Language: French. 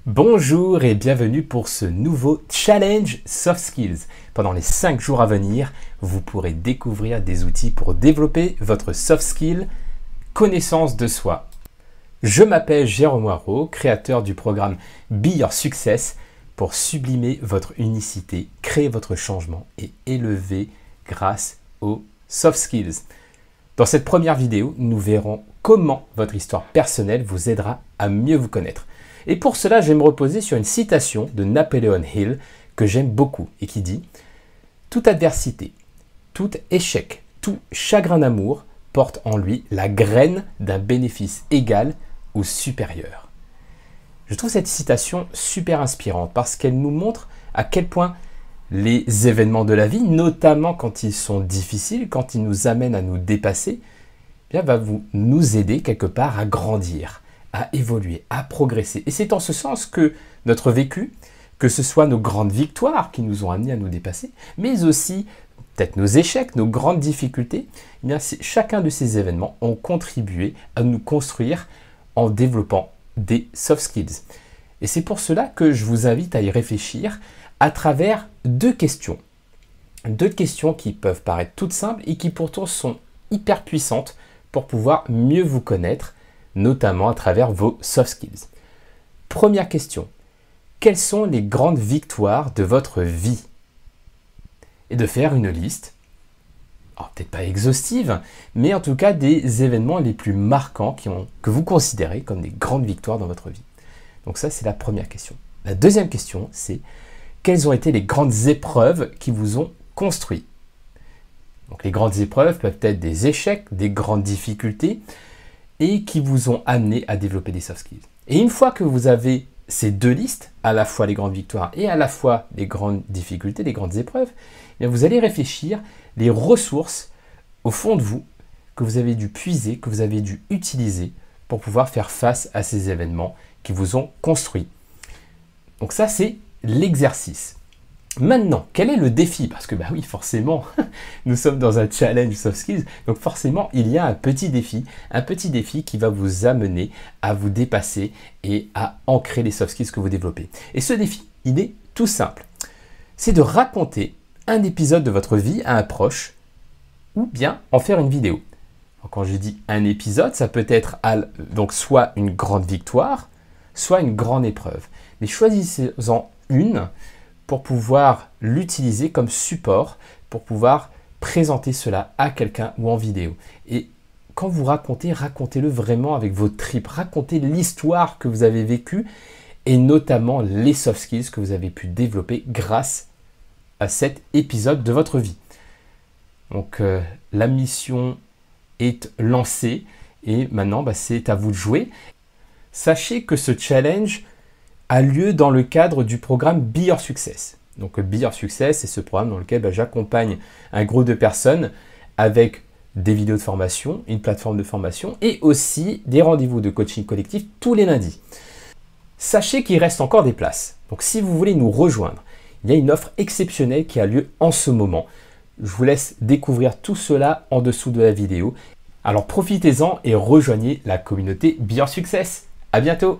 Bonjour et bienvenue pour ce nouveau Challenge Soft Skills. Pendant les 5 jours à venir, vous pourrez découvrir des outils pour développer votre soft skill, connaissance de soi. Je m'appelle Jérôme Moirot, créateur du programme Be Your Success pour sublimer votre unicité, créer votre changement et élever grâce aux soft skills. Dans cette première vidéo, nous verrons comment votre histoire personnelle vous aidera à mieux vous connaître. Et pour cela, je vais me reposer sur une citation de Napoleon Hill que j'aime beaucoup et qui dit « Toute adversité, tout échec, tout chagrin d'amour porte en lui la graine d'un bénéfice égal ou supérieur. » Je trouve cette citation super inspirante parce qu'elle nous montre à quel point les événements de la vie, notamment quand ils sont difficiles, quand ils nous amènent à nous dépasser, bien, va nous aider quelque part à grandir, à évoluer, à progresser. Et c'est en ce sens que notre vécu, que ce soit nos grandes victoires qui nous ont amenés à nous dépasser, mais aussi peut-être nos échecs, nos grandes difficultés, eh bien, chacun de ces événements ont contribué à nous construire en développant des soft skills. Et c'est pour cela que je vous invite à y réfléchir à travers deux questions. Deux questions qui peuvent paraître toutes simples et qui pourtant sont hyper puissantes pour pouvoir mieux vous connaître, notamment à travers vos soft skills. Première question, quelles sont les grandes victoires de votre vie? Et de faire une liste, peut-être pas exhaustive, mais en tout cas des événements les plus marquants que vous considérez comme des grandes victoires dans votre vie. Donc ça, c'est la première question. La deuxième question, c'est quelles ont été les grandes épreuves qui vous ont construit? Donc les grandes épreuves peuvent être des échecs, des grandes difficultés, et qui vous ont amené à développer des soft skills. Et une fois que vous avez ces deux listes, à la fois les grandes victoires et à la fois les grandes difficultés, les grandes épreuves, eh bien vous allez réfléchir les ressources au fond de vous que vous avez dû puiser, que vous avez dû utiliser pour pouvoir faire face à ces événements qui vous ont construit. Donc ça, c'est l'exercice. Maintenant, quel est le défi? Parce que oui, forcément, nous sommes dans un challenge soft skills, donc forcément, il y a un petit défi qui va vous amener à vous dépasser et à ancrer les soft skills que vous développez. Et ce défi, il est tout simple. C'est de raconter un épisode de votre vie à un proche ou bien en faire une vidéo. Donc, quand je dis un épisode, ça peut être donc soit une grande victoire, soit une grande épreuve. Mais choisissez-en une pour pouvoir l'utiliser comme support, pour pouvoir présenter cela à quelqu'un ou en vidéo. Et quand vous racontez, racontez-le vraiment avec vos tripes. Racontez l'histoire que vous avez vécue et notamment les soft skills que vous avez pu développer grâce à cet épisode de votre vie. Donc la mission est lancée et maintenant c'est à vous de jouer. Sachez que ce challenge a lieu dans le cadre du programme Be Your Success. Donc Be Your Success, c'est ce programme dans lequel j'accompagne un groupe de personnes avec des vidéos de formation, une plateforme de formation et aussi des rendez-vous de coaching collectif tous les lundis. Sachez qu'il reste encore des places. Donc si vous voulez nous rejoindre, il y a une offre exceptionnelle qui a lieu en ce moment. Je vous laisse découvrir tout cela en dessous de la vidéo. Alors profitez-en et rejoignez la communauté Be Your Success. À bientôt!